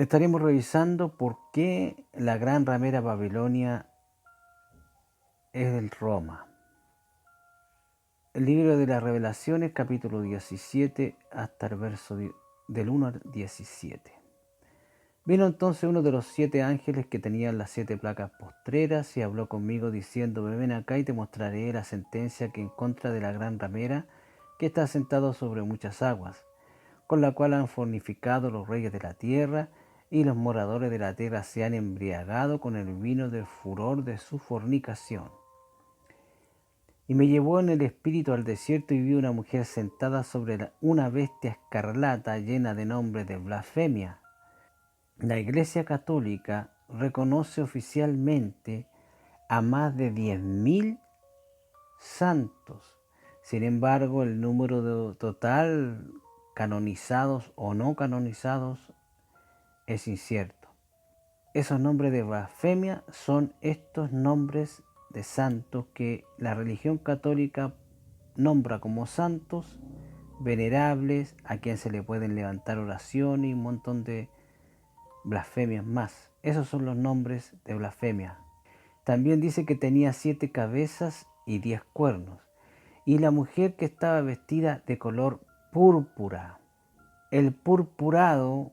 Estaremos revisando por qué la gran ramera Babilonia es el Roma. El libro de las Revelaciones, capítulo 17, hasta el verso del 1 al 17. Vino entonces uno de los 7 ángeles que tenían las 7 placas postreras y habló conmigo diciendo: ven acá y te mostraré la sentencia que en contra de la gran ramera que está sentado sobre muchas aguas, con la cual han fornificado los reyes de la tierra, y los moradores de la tierra se han embriagado con el vino del furor de su fornicación. Y me llevó en el espíritu al desierto y vi una mujer sentada sobre una bestia escarlata llena de nombres de blasfemia. La Iglesia Católica reconoce oficialmente a más de 10.000 santos. Sin embargo, el número total canonizados o no canonizados es incierto. Esos nombres de blasfemia son estos nombres de santos que la religión católica nombra como santos venerables, a quien se le pueden levantar oraciones y un montón de blasfemias más. Esos son los nombres de blasfemia. También dice que tenía 7 cabezas y 10 cuernos, y la mujer que estaba vestida de color púrpura. El purpurado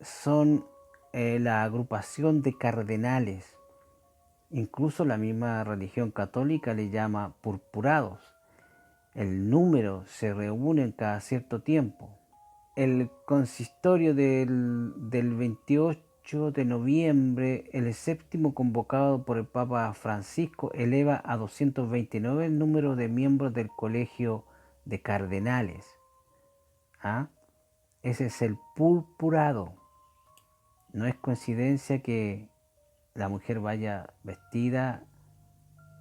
son la agrupación de cardenales. Incluso la misma religión católica le llama purpurados. El número se reúne cada cierto tiempo. El consistorio del 28 de noviembre, el séptimo convocado por el Papa Francisco, eleva a 229 el número de miembros del colegio de cardenales. Ese es el purpurado. No es coincidencia que la mujer vaya vestida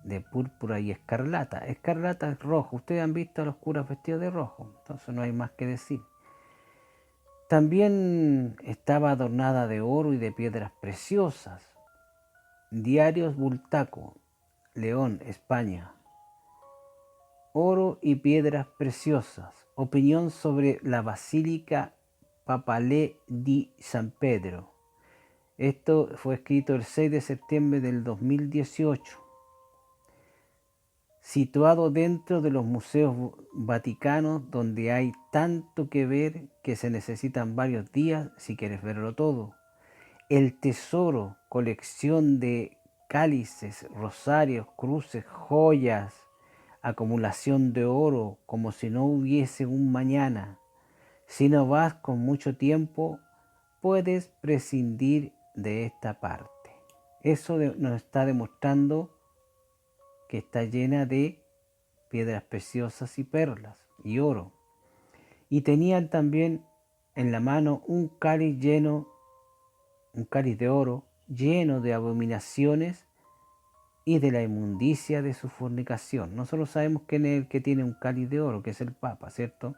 de púrpura y escarlata. Escarlata es rojo. Ustedes han visto a los curas vestidos de rojo, entonces no hay más que decir. También estaba adornada de oro y de piedras preciosas. Diarios Bultaco, León, España. Oro y piedras preciosas. Opinión sobre la Basílica Papale di San Pedro. Esto fue escrito el 6 de septiembre del 2018. Situado dentro de los museos vaticanos, donde hay tanto que ver que se necesitan varios días si quieres verlo todo. El tesoro, colección de cálices, rosarios, cruces, joyas, acumulación de oro, como si no hubiese un mañana. Si no vas con mucho tiempo, puedes prescindir de esta parte. Eso nos está demostrando que está llena de piedras preciosas y perlas y oro. Y tenían también en la mano un cáliz de oro lleno de abominaciones y de la inmundicia de su fornicación. Nosotros sabemos quién es el que tiene un cáliz de oro, que es el Papa, ¿cierto?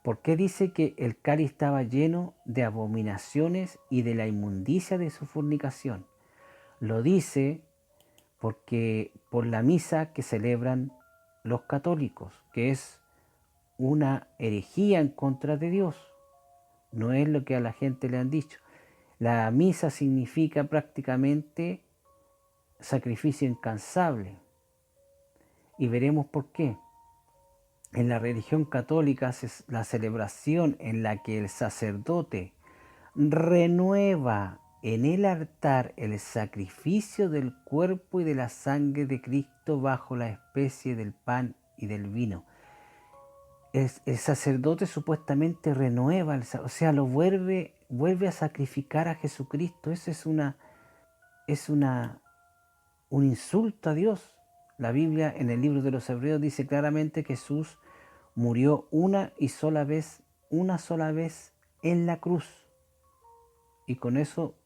¿Por qué dice que el cáliz estaba lleno de abominaciones y de la inmundicia de su fornicación? Lo dice porque por la misa que celebran los católicos, que es una herejía en contra de Dios. No es lo que a la gente le han dicho. La misa significa prácticamente sacrificio incansable. Y veremos por qué. En la religión católica es la celebración en la que el sacerdote renueva en el altar el sacrificio del cuerpo y de la sangre de Cristo bajo la especie del pan y del vino. El sacerdote supuestamente renueva, o sea, lo vuelve a sacrificar a Jesucristo. Eso es un insulto a Dios. La Biblia en el libro de los Hebreos dice claramente que Jesús murió una sola vez en la cruz. Y con eso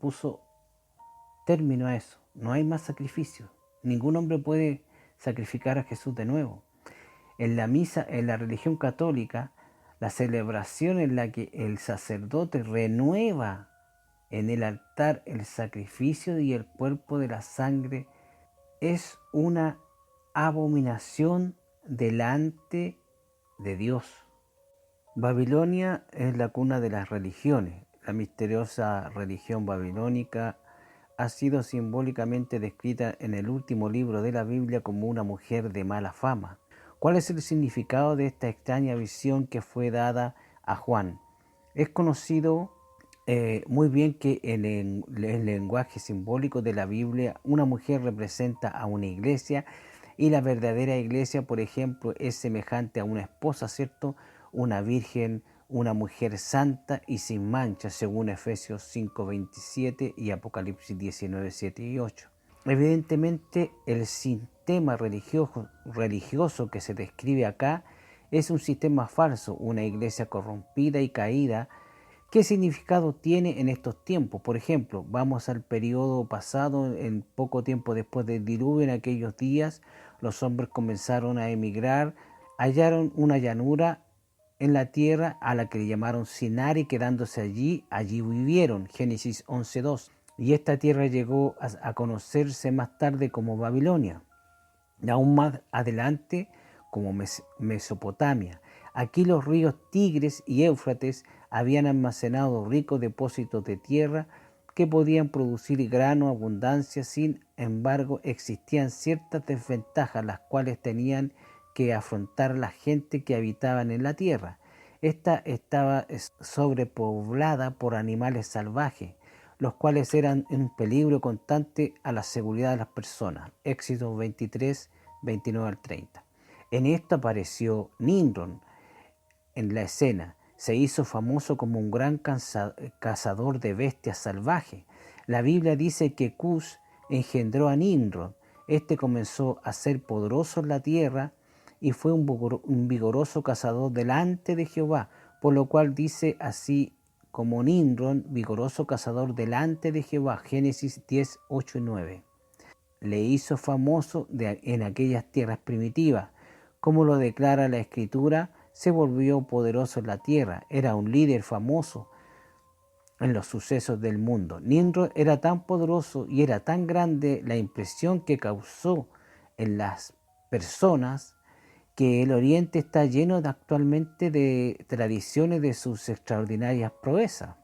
puso término a eso. No hay más sacrificio. Ningún hombre puede sacrificar a Jesús de nuevo. En la misa, en la religión católica, la celebración en la que el sacerdote renueva en el altar el sacrificio y el cuerpo de la sangre es una abominación delante de Dios. Babilonia es la cuna de las religiones. la misteriosa religión babilónica ha sido simbólicamente descrita en el último libro de la Biblia como una mujer de mala fama. ¿Cuál es el significado de esta extraña visión que fue dada a Juan? Es conocido muy bien que en el lenguaje simbólico de la Biblia una mujer representa a una iglesia y la verdadera iglesia, por ejemplo, es semejante a una esposa, ¿cierto? Una virgen, una mujer santa y sin mancha, según Efesios 5:27 y Apocalipsis 19:7 y 8. Evidentemente, el sistema religioso que se describe acá es un sistema falso, una iglesia corrompida y caída. ¿Qué significado tiene en estos tiempos? Por ejemplo, vamos al periodo pasado, en poco tiempo después del diluvio, en aquellos días, los hombres comenzaron a emigrar, hallaron una llanura en la tierra a la que le llamaron Sinar y quedándose allí vivieron, Génesis 11:2. Y esta tierra llegó a conocerse más tarde como Babilonia, y aún más adelante como Mesopotamia. Aquí los ríos Tigres y Éufrates habían almacenado ricos depósitos de tierra que podían producir grano, abundancia. Sin embargo, existían ciertas desventajas las cuales tenían que afrontar la gente que habitaban en la tierra. Esta estaba sobrepoblada por animales salvajes, los cuales eran un peligro constante a la seguridad de las personas. Éxodo 23, 29 al 30. En esto apareció Nimrod en la escena. Se hizo famoso como un gran cazador de bestias salvajes. La Biblia dice que Cus engendró a Nimrod. Este comenzó a ser poderoso en la tierra y fue un vigoroso cazador delante de Jehová, por lo cual dice así como Nimrod, vigoroso cazador delante de Jehová, Génesis 10, 8 y 9. Le hizo famoso en aquellas tierras primitivas. Como lo declara la Escritura, se volvió poderoso en la tierra, era un líder famoso en los sucesos del mundo. Nimrod era tan poderoso y era tan grande la impresión que causó en las personas que el Oriente está lleno actualmente de tradiciones de sus extraordinarias proezas.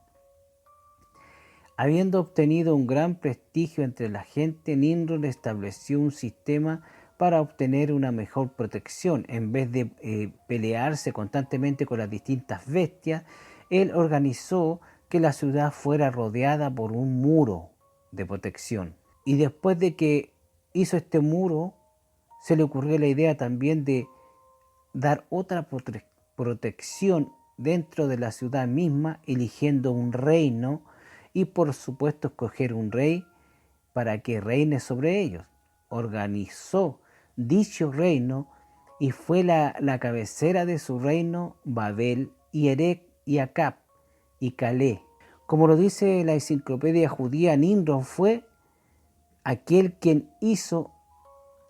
Habiendo obtenido un gran prestigio entre la gente, Nimrod estableció un sistema para obtener una mejor protección. En vez de pelearse constantemente con las distintas bestias, él organizó que la ciudad fuera rodeada por un muro de protección. Y después de que hizo este muro, se le ocurrió la idea también de dar otra protección dentro de la ciudad misma, eligiendo un reino y por supuesto escoger un rey para que reine sobre ellos. Organizó dicho reino y fue la cabecera de su reino Babel y Erech y Acab y Calé. Como lo dice la enciclopedia judía, Nimrod fue aquel quien hizo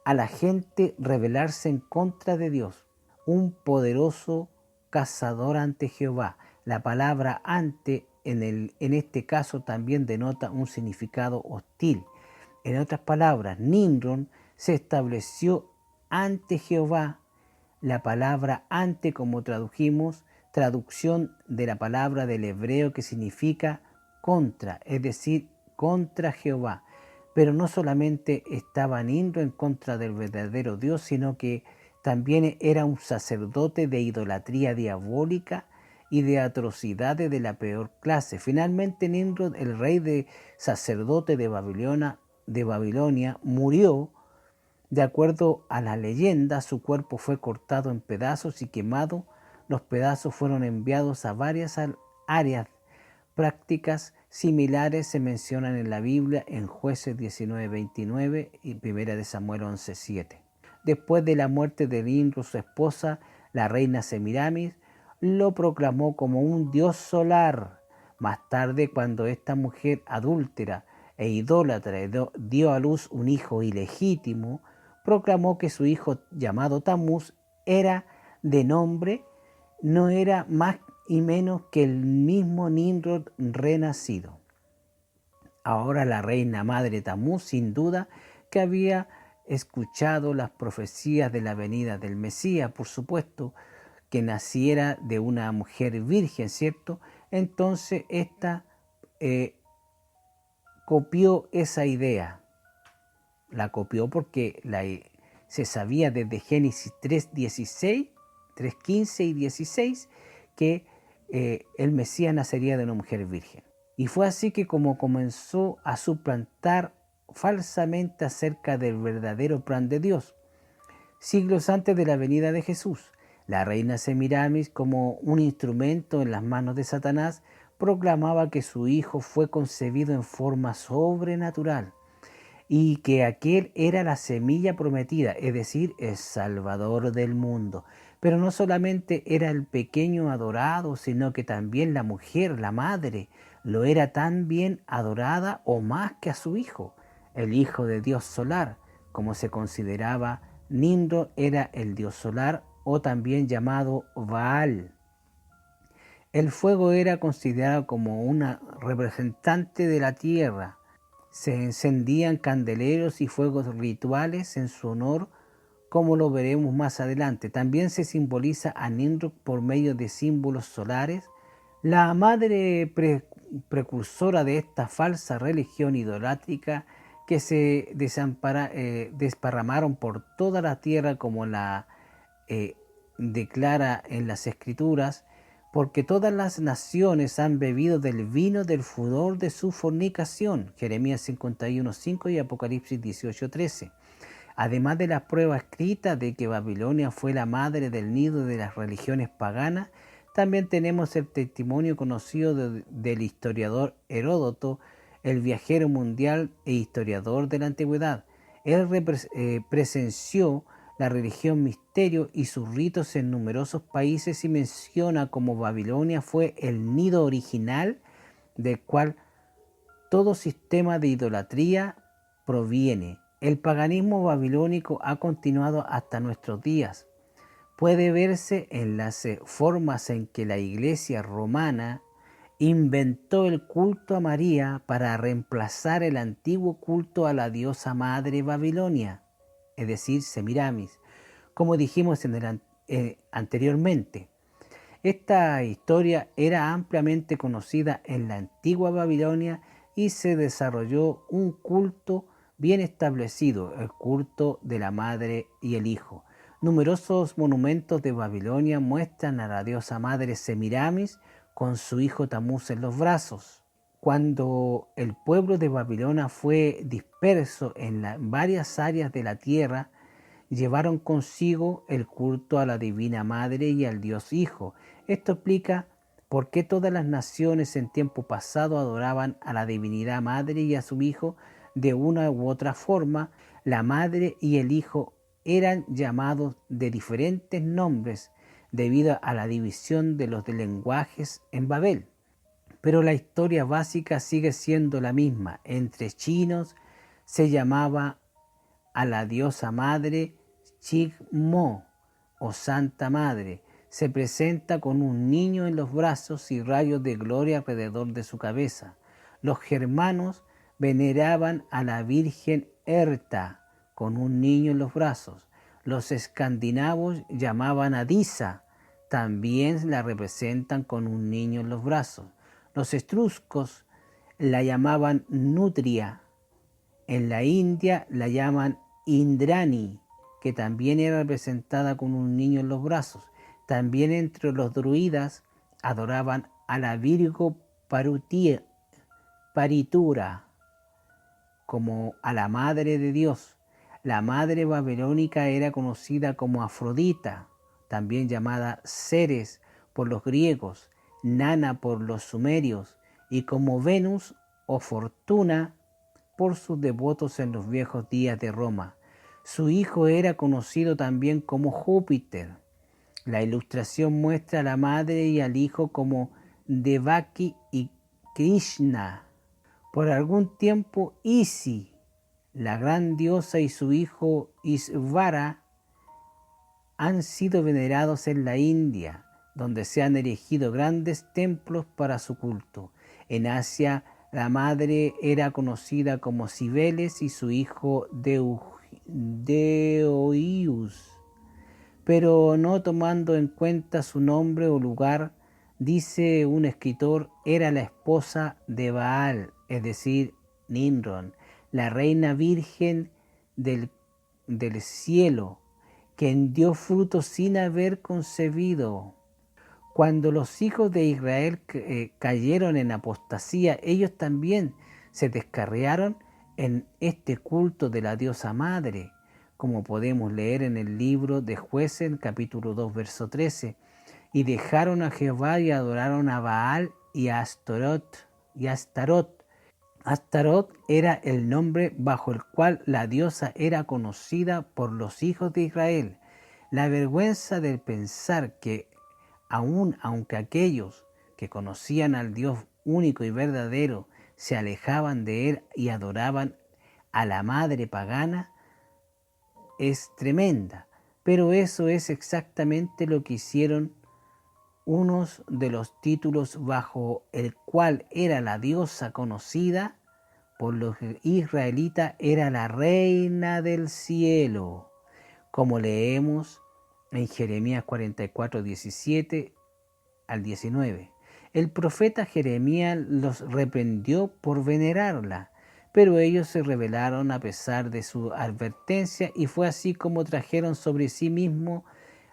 a la gente rebelarse en contra de Dios, un poderoso cazador ante Jehová. La palabra ante en este caso también denota un significado hostil. En otras palabras, Nimrod se estableció ante Jehová. La palabra ante, como tradujimos, traducción de la palabra del hebreo que significa contra, es decir, contra Jehová. Pero no solamente estaba Nimrod en contra del verdadero Dios, sino que también era un sacerdote de idolatría diabólica y de atrocidades de la peor clase. Finalmente Nimrod, el rey de sacerdote de Babilonia, murió. De acuerdo a la leyenda, su cuerpo fue cortado en pedazos y quemado. Los pedazos fueron enviados a varias áreas. Prácticas similares se mencionan en la Biblia en Jueces 19:29 y 1 de Samuel 11:7. Después de la muerte de Nimrod, su esposa, la reina Semiramis, lo proclamó como un dios solar. Más tarde, cuando esta mujer adúltera e idólatra dio a luz un hijo ilegítimo, proclamó que su hijo, llamado Tamuz, era de nombre, no era más y menos que el mismo Nimrod renacido. Ahora la reina madre Tamuz, sin duda, que había escuchado las profecías de la venida del Mesías, por supuesto, que naciera de una mujer virgen, ¿cierto? entonces esta copió esa idea. La copió porque se sabía desde Génesis 3:15 y 16 que el Mesías nacería de una mujer virgen. Y fue así que como comenzó a suplantar falsamente acerca del verdadero plan de Dios. Siglos antes de la venida de Jesús, la reina Semiramis, como un instrumento en las manos de Satanás, proclamaba que su hijo fue concebido en forma sobrenatural y que aquel era la semilla prometida, es decir, el Salvador del mundo. Pero no solamente era el pequeño adorado, sino que también la mujer, la madre, lo era tan bien adorada o más que a su hijo, el hijo de Dios solar, como se consideraba. Nimrod era el dios solar o también llamado Baal. El fuego era considerado como una representante de la tierra. Se encendían candeleros y fuegos rituales en su honor, como lo veremos más adelante. También se simboliza a Nimrod por medio de símbolos solares. La madre precursora de esta falsa religión idolátrica que se desparramaron por toda la tierra, como la declara en las Escrituras, porque todas las naciones han bebido del vino del furor de su fornicación. Jeremías 51:5 y Apocalipsis 18:13. Además de la prueba escrita de que Babilonia fue la madre del nido de las religiones paganas, también tenemos el testimonio conocido del historiador Heródoto, el viajero mundial e historiador de la antigüedad. Él presenció la religión misterio y sus ritos en numerosos países y menciona cómo Babilonia fue el nido original del cual todo sistema de idolatría proviene. El paganismo babilónico ha continuado hasta nuestros días. Puede verse en las formas en que la Iglesia romana inventó el culto a María para reemplazar el antiguo culto a la diosa madre Babilonia, es decir, Semiramis, como dijimos anteriormente. Esta historia era ampliamente conocida en la antigua Babilonia y se desarrolló un culto bien establecido, el culto de la madre y el hijo. Numerosos monumentos de Babilonia muestran a la diosa madre Semiramis con su hijo Tamuz en los brazos. Cuando el pueblo de Babilonia fue disperso en varias áreas de la tierra, llevaron consigo el culto a la divina madre y al Dios Hijo. Esto explica por qué todas las naciones en tiempo pasado adoraban a la divinidad madre y a su hijo de una u otra forma. La madre y el hijo eran llamados de diferentes nombres debido a la división de los lenguajes en Babel. Pero la historia básica sigue siendo la misma. Entre chinos se llamaba a la diosa madre Chigmo o Santa Madre. Se presenta con un niño en los brazos y rayos de gloria alrededor de su cabeza. Los germanos veneraban a la Virgen Herta con un niño en los brazos. Los escandinavos llamaban a Disa, también la representan con un niño en los brazos. Los etruscos la llamaban Nutria. En la India la llaman Indrani, que también era representada con un niño en los brazos. También entre los druidas adoraban a la Virgo Paritura, como a la Madre de Dios. La madre babilónica era conocida como Afrodita, también llamada Ceres por los griegos, Nana por los sumerios, y como Venus o Fortuna por sus devotos en los viejos días de Roma. Su hijo era conocido también como Júpiter. La ilustración muestra a la madre y al hijo como Devaki y Krishna. Por algún tiempo, Isi, la gran diosa, y su hijo Isvara han sido venerados en la India, donde se han erigido grandes templos para su culto. En Asia, la madre era conocida como Cibeles y su hijo Deoius, pero no tomando en cuenta su nombre o lugar dice un escritor, era la esposa de Baal, es decir, Nimrod, la reina virgen del cielo, quien dio fruto sin haber concebido. Cuando los hijos de Israel cayeron en apostasía, ellos también se descarriaron en este culto de la diosa madre, como podemos leer en el libro de Jueces, capítulo 2, verso 13. Y dejaron a Jehová y adoraron a Baal y a Astarot. Astarot era el nombre bajo el cual la diosa era conocida por los hijos de Israel. La vergüenza del pensar que aunque aquellos que conocían al Dios único y verdadero se alejaban de él y adoraban a la madre pagana, es tremenda. Pero eso es exactamente lo que hicieron unos de los títulos bajo el cual era la diosa conocida por los israelitas, era la reina del cielo, como leemos en Jeremías 44, 17 al 19. El profeta Jeremías los reprendió por venerarla, pero ellos se rebelaron a pesar de su advertencia, y fue así como trajeron sobre sí mismos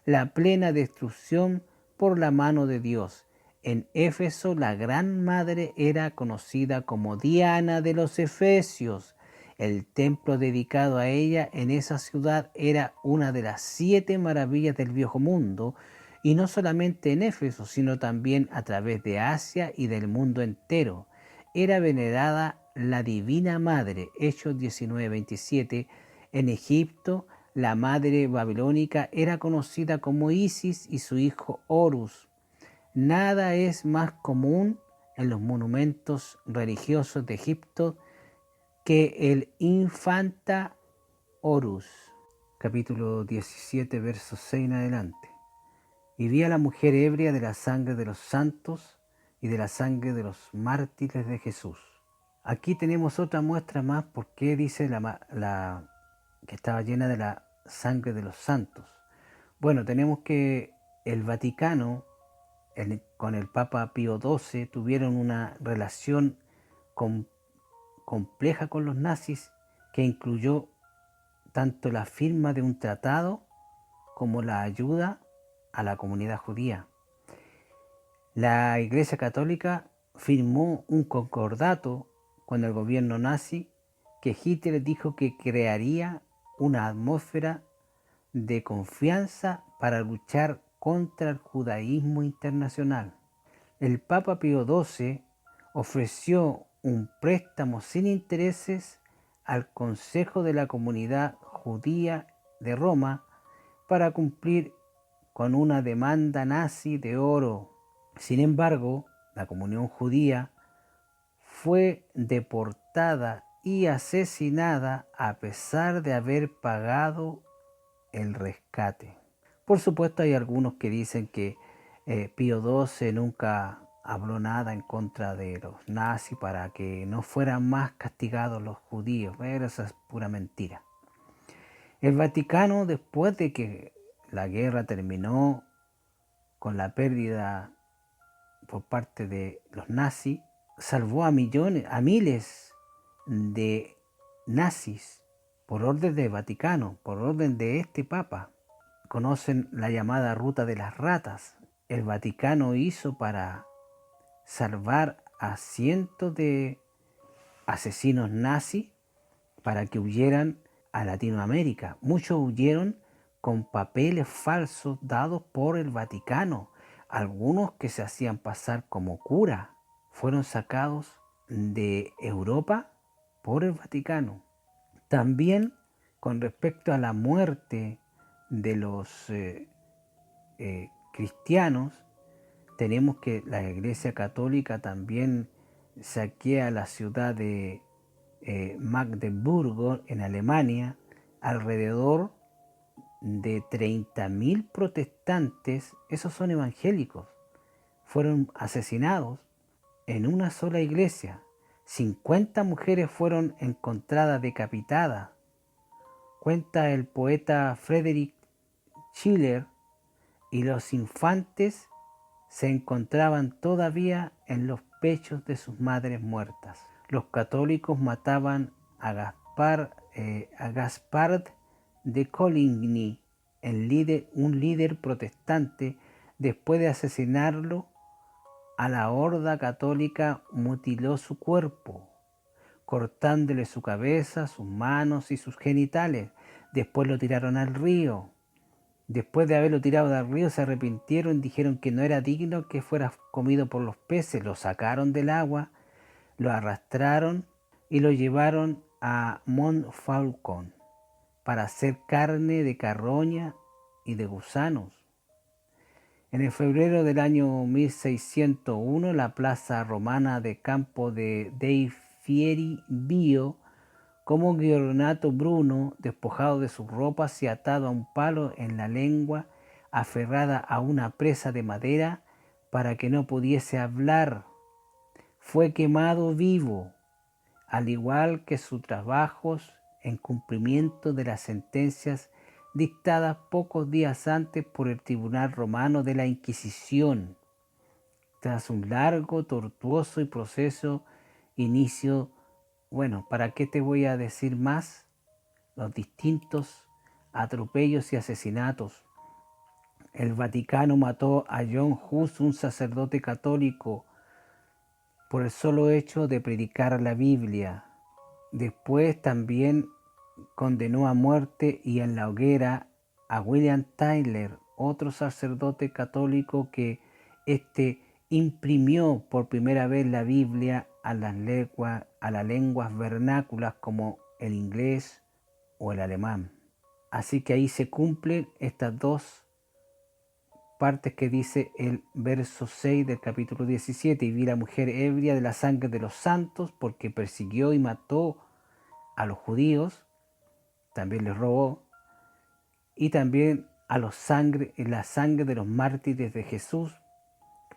la plena destrucción por la mano de Dios. En Éfeso la gran madre era conocida como Diana de los Efesios. El templo dedicado a ella en esa ciudad era una de las 7 maravillas del viejo mundo, y no solamente en Éfeso, sino también a través de Asia y del mundo entero. Era venerada la Divina Madre, Hechos 19:27. En Egipto, la madre babilónica era conocida como Isis y su hijo Horus. Nada es más común en los monumentos religiosos de Egipto que el infanta Horus. Capítulo 17, versos 6 en adelante. Y vi a la mujer ebria de la sangre de los santos y de la sangre de los mártires de Jesús. Aquí tenemos otra muestra más porque dice que estaba llena de la sangre de los santos. Bueno, tenemos que el Vaticano con el Papa Pío XII tuvieron una relación compleja con los nazis, que incluyó tanto la firma de un tratado como la ayuda a la comunidad judía. La Iglesia Católica firmó un concordato con el gobierno nazi que Hitler dijo que crearía una atmósfera de confianza para luchar contra el judaísmo internacional. El Papa Pío XII ofreció un préstamo sin intereses al Consejo de la Comunidad Judía de Roma para cumplir con una demanda nazi de oro. Sin embargo, la comunión judía fue deportada y asesinada a pesar de haber pagado el rescate. Por supuesto, hay algunos que dicen que Pío XII nunca habló nada en contra de los nazis para que no fueran más castigados los judíos, pero eso es pura mentira. El Vaticano, después de que la guerra terminó con la pérdida por parte de los nazis, salvó a miles de nazis por orden del Vaticano, por orden de este Papa. Conocen la llamada ruta de las ratas. El Vaticano hizo para salvar a cientos de asesinos nazis para que huyeran a Latinoamérica. Muchos huyeron con papeles falsos dados por el Vaticano. Algunos que se hacían pasar como cura fueron sacados de Europa por el Vaticano. También con respecto a la muerte de los cristianos, tenemos que la Iglesia Católica también saquea la ciudad de Magdeburgo en Alemania. Alrededor de 30.000 protestantes, esos son evangélicos, fueron asesinados en una sola iglesia. 50 mujeres fueron encontradas decapitadas. Cuenta el poeta Friedrich Schiller, y los infantes se encontraban todavía en los pechos de sus madres muertas. Los católicos mataban a Gaspard de Coligny, un líder protestante. Después de asesinarlo, a la horda católica mutiló su cuerpo, cortándole su cabeza, sus manos y sus genitales. Después lo tiraron al río. Después de haberlo tirado del río, se arrepintieron y dijeron que no era digno que fuera comido por los peces. Lo sacaron del agua, lo arrastraron y lo llevaron a Montfaucon para hacer carne de carroña y de gusanos. En el febrero del año 1601, la plaza romana de Campo dei Fieri vio como Giordano Bruno, despojado de sus ropas y atado a un palo en la lengua, aferrada a una presa de madera para que no pudiese hablar, fue quemado vivo, al igual que sus trabajos en cumplimiento de las sentencias dictadas pocos días antes por el Tribunal Romano de la Inquisición. Tras un largo, tortuoso proceso, ¿para qué te voy a decir más? Los distintos atropellos y asesinatos. El Vaticano mató a John Hus, un sacerdote católico, por el solo hecho de predicar la Biblia. Después también condenó a muerte y en la hoguera a William Tyler, otro sacerdote católico que imprimió por primera vez la Biblia a las lenguas vernáculas como el inglés o el alemán. Así que ahí se cumplen estas dos partes que dice el verso 6 del capítulo 17. Y vi la mujer ebria de la sangre de los santos, porque persiguió y mató a los judíos, también les robó, y también a la sangre de los mártires de Jesús,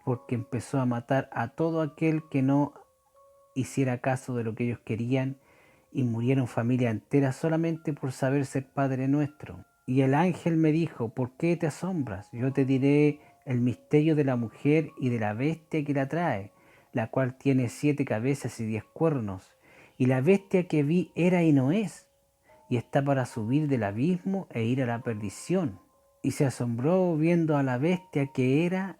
porque empezó a matar a todo aquel que no hiciera caso de lo que ellos querían, y murieron familia entera solamente por saber ser Padre Nuestro. Y el ángel me dijo: ¿por qué te asombras? Yo te diré el misterio de la mujer y de la bestia que la trae, la cual tiene 7 cabezas y 10 cuernos. Y la bestia que vi era y no es, y está para subir del abismo e ir a la perdición. Y se asombró viendo a la bestia que era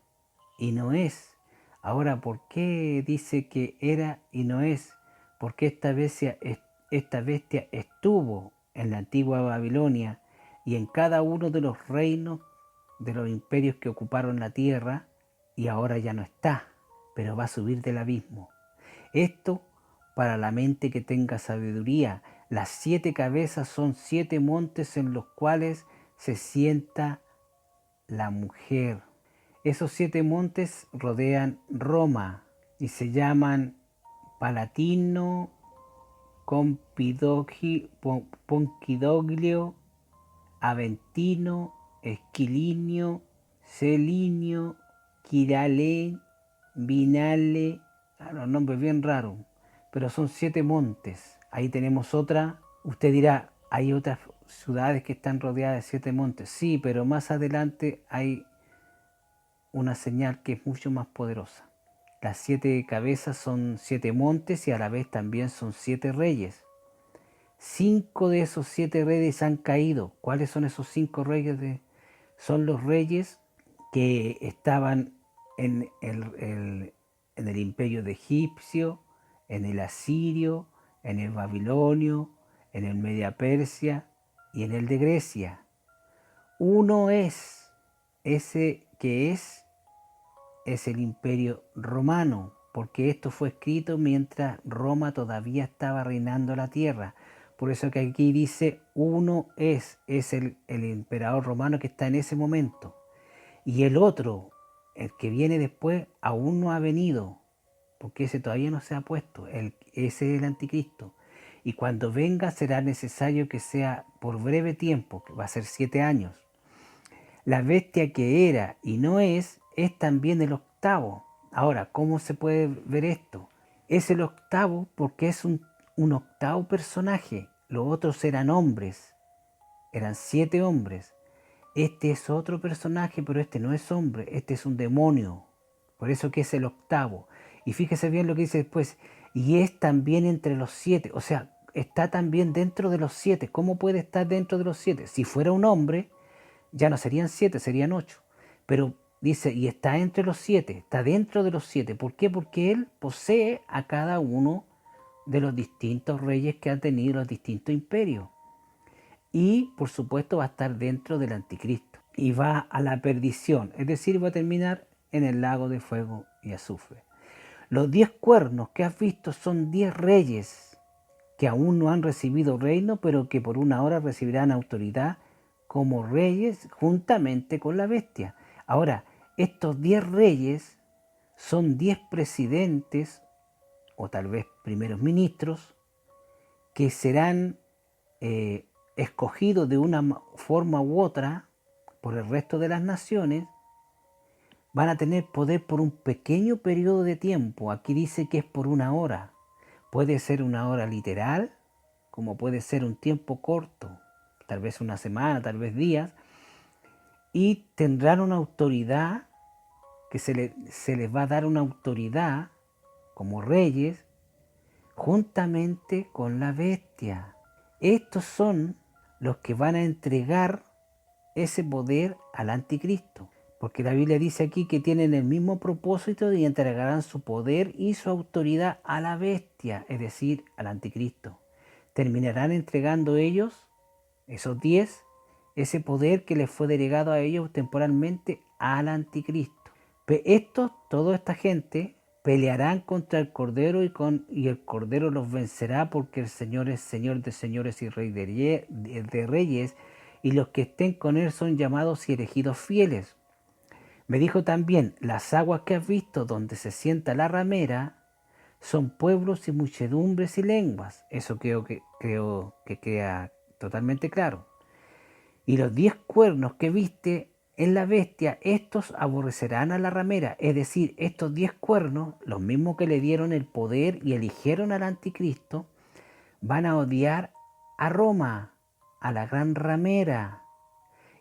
y no es. Ahora, ¿por qué dice que era y no es? Porque esta bestia estuvo en la antigua Babilonia y en cada uno de los reinos de los imperios que ocuparon la tierra, y ahora ya no está, pero va a subir del abismo. Esto para la mente que tenga sabiduría. Las 7 cabezas son 7 montes en los cuales se sienta la mujer. Esos 7 montes rodean Roma y se llaman Palatino, Ponquidoglio, Aventino, Esquilinio, Selinio, Quirale, Vinale. Los nombres bien raros, pero son 7 montes. Ahí tenemos otra. Usted dirá, hay otras ciudades que están rodeadas de 7 montes. Sí, pero más adelante hay una señal que es mucho más poderosa. Las 7 cabezas son 7 montes y a la vez también son 7 reyes. 5 de esos 7 reyes han caído. ¿Cuáles son esos 5 reyes? Son los reyes que estaban en el imperio de egipcio, en el asirio, en el babilonio, en el media Persia y en el de Grecia. Uno es, ese que es el imperio romano, porque esto fue escrito mientras Roma todavía estaba reinando la tierra. Por eso que aquí dice uno es el emperador romano que está en ese momento. Y el otro, el que viene después, aún no ha venido, porque ese todavía no se ha puesto. Ese es el anticristo. Y cuando venga será necesario que sea por breve tiempo, que va a ser 7 años. La bestia que era y no es también el octavo. Ahora, ¿cómo se puede ver esto? Es el octavo porque es un octavo personaje. Los otros eran hombres, eran 7 hombres. Este es otro personaje, pero este no es hombre, este es un demonio. Por eso que es el octavo. Y fíjese bien lo que dice después. Y es también entre los 7. O sea, está también dentro de los 7. ¿Cómo puede estar dentro de los 7? Si fuera un hombre, ya no serían 7, serían 8. Pero dice, y está entre los 7, está dentro de los 7. ¿Por qué? Porque él posee a cada uno de los distintos reyes que han tenido los distintos imperios. Y por supuesto va a estar dentro del anticristo. Y va a la perdición, es decir, va a terminar en el lago de fuego y azufre. Los 10 cuernos que has visto son 10 reyes que aún no han recibido reino, pero que por una hora recibirán autoridad como reyes juntamente con la bestia. Ahora, estos 10 reyes son 10 presidentes o tal vez primeros ministros que serán escogidos de una forma u otra por el resto de las naciones. Van a tener poder por un pequeño periodo de tiempo. Aquí dice que es por una hora. Puede ser una hora literal, como puede ser un tiempo corto, tal vez una semana, tal vez días, y tendrán una autoridad, que se les va a dar una autoridad como reyes, juntamente con la bestia. Estos son los que van a entregar ese poder al anticristo. Porque la Biblia dice aquí que tienen el mismo propósito y entregarán su poder y su autoridad a la bestia, es decir, al anticristo. Terminarán entregando ellos, esos 10, ese poder que les fue delegado a ellos temporalmente al anticristo. Toda esta gente pelearán contra el Cordero y el Cordero los vencerá, porque el Señor es Señor de señores y Rey de reyes, y los que estén con él son llamados y elegidos fieles. Me dijo también, las aguas que has visto donde se sienta la ramera son pueblos y muchedumbres y lenguas. Eso creo que queda totalmente claro. Y los 10 cuernos que viste en la bestia, estos aborrecerán a la ramera. Es decir, estos 10 cuernos, los mismos que le dieron el poder y eligieron al anticristo, van a odiar a Roma, a la gran ramera,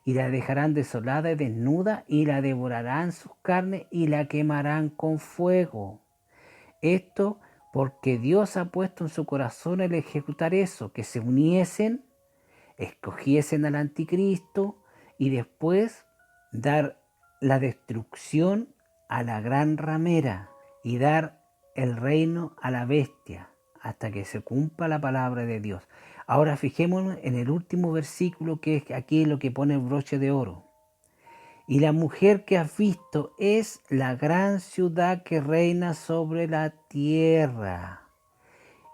y la dejarán desolada y desnuda, y la devorarán sus carnes y la quemarán con fuego. Esto porque Dios ha puesto en su corazón el ejecutar eso, que se uniesen, escogiesen al anticristo y después dar la destrucción a la gran ramera y dar el reino a la bestia hasta que se cumpla la palabra de Dios. Ahora fijémonos en el último versículo, que es aquí lo que pone el broche de oro. Y la mujer que has visto es la gran ciudad que reina sobre la tierra.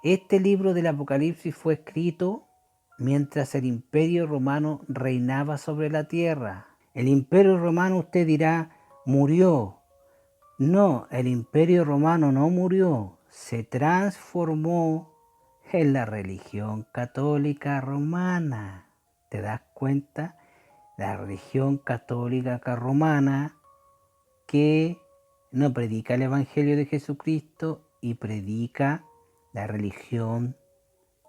Este libro del Apocalipsis fue escrito mientras el Imperio Romano reinaba sobre la tierra. El Imperio Romano, usted dirá, murió. No, el Imperio Romano no murió, se transformó en la religión católica romana. ¿Te das cuenta? La religión católica romana que no predica el Evangelio de Jesucristo y predica la religión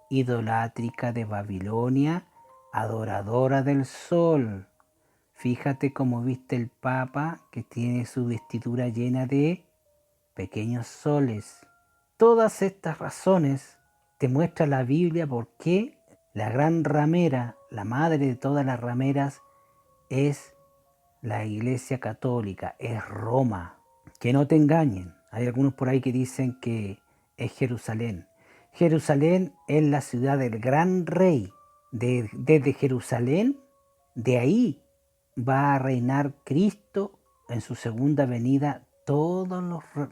idolátrica de Babilonia, adoradora del sol. Fíjate cómo viste el Papa, que tiene su vestidura llena de pequeños soles. Todas estas razones te muestra la Biblia por qué la gran ramera, la madre de todas las rameras, es la Iglesia Católica, es Roma. Que no te engañen. Hay algunos por ahí que dicen que es Jerusalén. Jerusalén es la ciudad del gran rey. Desde Jerusalén, de ahí va a reinar Cristo en su segunda venida. Todos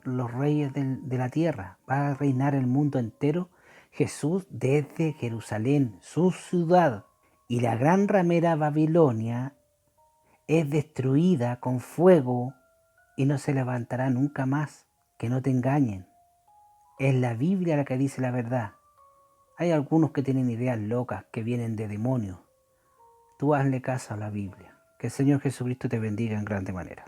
los reyes de la tierra. Va a reinar el mundo entero Jesús desde Jerusalén, su ciudad. Y la gran ramera Babilonia es destruida con fuego y no se levantará nunca más. Que no te engañen. Es la Biblia la que dice la verdad. Hay algunos que tienen ideas locas que vienen de demonios. Tú hazle caso a la Biblia. Que el Señor Jesucristo te bendiga en grande manera.